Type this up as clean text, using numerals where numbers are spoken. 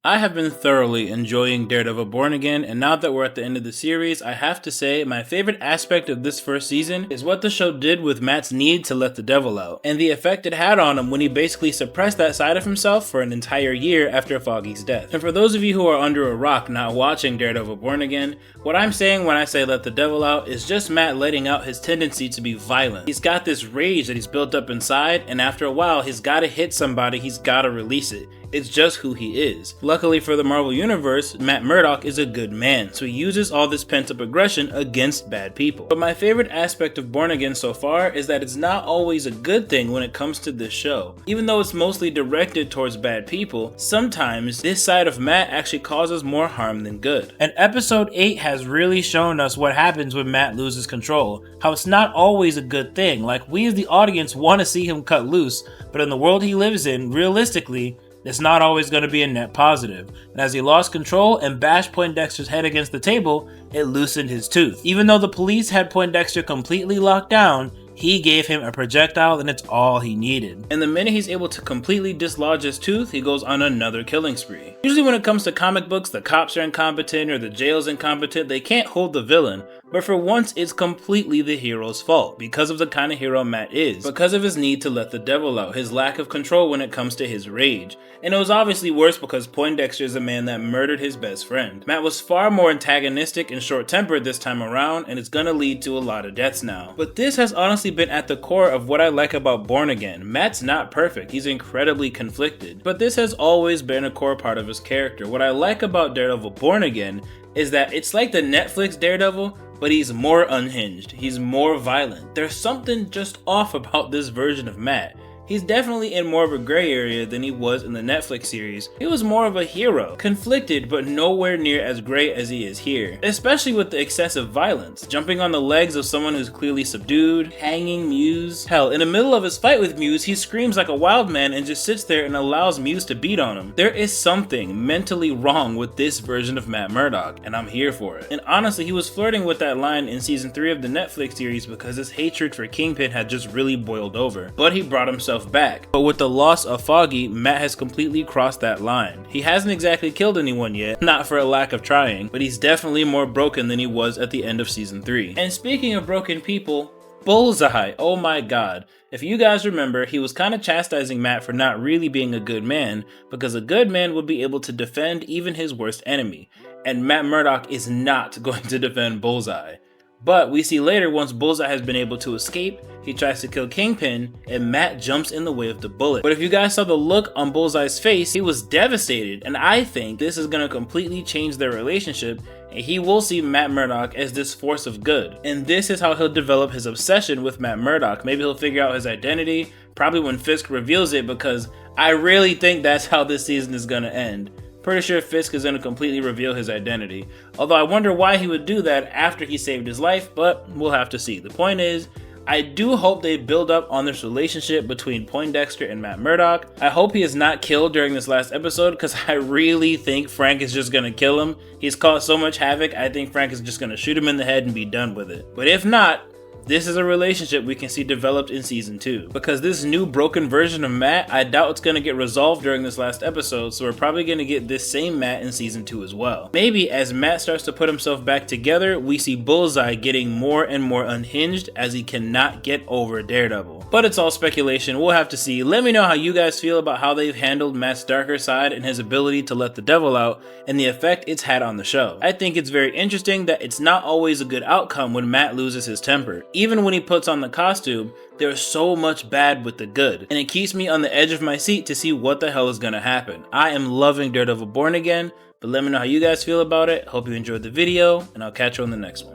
I have been thoroughly enjoying Daredevil Born Again, and now that we're at the end of the series, I have to say my favorite aspect of this first season is what the show did with Matt's need to let the devil out, and the effect it had on him when he basically suppressed that side of himself for an entire year after Foggy's death. And for those of you who are under a rock not watching Daredevil Born Again, what I'm saying when I say let the devil out is just Matt letting out his tendency to be violent. He's got this rage that he's built up inside, and after a while he's gotta hit somebody, he's gotta release it. It's just who he is. Luckily for the Marvel Universe, Matt Murdock is a good man, so he uses all this pent-up aggression against bad people. But my favorite aspect of Born Again so far is that it's not always a good thing when it comes to this show. Even though it's mostly directed towards bad people, sometimes this side of Matt actually causes more harm than good. And episode 8 has really shown us what happens when Matt loses control, how it's not always a good thing. Like, we as the audience want to see him cut loose, but in the world he lives in, realistically, it's not always going to be a net positive. And as he lost control and bashed Poindexter's head against the table, it loosened his tooth. Even though the police had Poindexter completely locked down, he gave him a projectile and it's all he needed. And the minute he's able to completely dislodge his tooth, he goes on another killing spree. Usually when it comes to comic books, the cops are incompetent or the jail's incompetent, they can't hold the villain. But for once, it's completely the hero's fault, because of the kind of hero Matt is, because of his need to let the devil out, his lack of control when it comes to his rage. And it was obviously worse because Poindexter is a man that murdered his best friend. Matt was far more antagonistic and short-tempered this time around, and it's gonna lead to a lot of deaths now. But this has honestly been at the core of what I like about Born Again. Matt's not perfect, he's incredibly conflicted, but this has always been a core part of his character. What I like about Daredevil Born Again is that it's like the Netflix Daredevil, but he's more unhinged, he's more violent. There's something just off about this version of Matt. He's definitely in more of a gray area than he was in the Netflix series. He was more of a hero, conflicted but nowhere near as great as he is here, especially with the excessive violence, jumping on the legs of someone who's clearly subdued, hanging Muse. Hell, in the middle of his fight with Muse, he screams like a wild man and just sits there and allows Muse to beat on him. There is something mentally wrong with this version of Matt Murdock, and I'm here for it. And honestly, he was flirting with that line in season 3 of the Netflix series because his hatred for Kingpin had just really boiled over, but he brought himself back. But with the loss of Foggy, Matt has completely crossed that line. He hasn't exactly killed anyone yet, not for a lack of trying, but he's definitely more broken than he was at the end of season 3. And speaking of broken people, Bullseye, oh my god. If you guys remember, he was kind of chastising Matt for not really being a good man, because a good man would be able to defend even his worst enemy. And Matt Murdock is not going to defend Bullseye. But we see later, once Bullseye has been able to escape, he tries to kill Kingpin, and Matt jumps in the way of the bullet. But if you guys saw the look on Bullseye's face, he was devastated, and I think this is going to completely change their relationship, and he will see Matt Murdock as this force of good. And this is how he'll develop his obsession with Matt Murdock. Maybe he'll figure out his identity, probably when Fisk reveals it, because I really think that's how this season is going to end. Pretty sure Fisk is going to completely reveal his identity. Although I wonder why he would do that after he saved his life, but we'll have to see. The point is, I do hope they build up on this relationship between Poindexter and Matt Murdock. I hope he is not killed during this last episode, because I really think Frank is just going to kill him. He's caused so much havoc, I think Frank is just going to shoot him in the head and be done with it. But if not, this is a relationship we can see developed in season 2. Because this new broken version of Matt, I doubt it's going to get resolved during this last episode, so we're probably going to get this same Matt in season 2 as well. Maybe as Matt starts to put himself back together, we see Bullseye getting more and more unhinged as he cannot get over Daredevil. But it's all speculation, we'll have to see. Let me know how you guys feel about how they've handled Matt's darker side and his ability to let the devil out, and the effect it's had on the show. I think it's very interesting that it's not always a good outcome when Matt loses his temper. Even when he puts on the costume, there's so much bad with the good, and it keeps me on the edge of my seat to see what the hell is gonna happen. I am loving Daredevil Born Again, but let me know how you guys feel about it. Hope you enjoyed the video, and I'll catch you on the next one.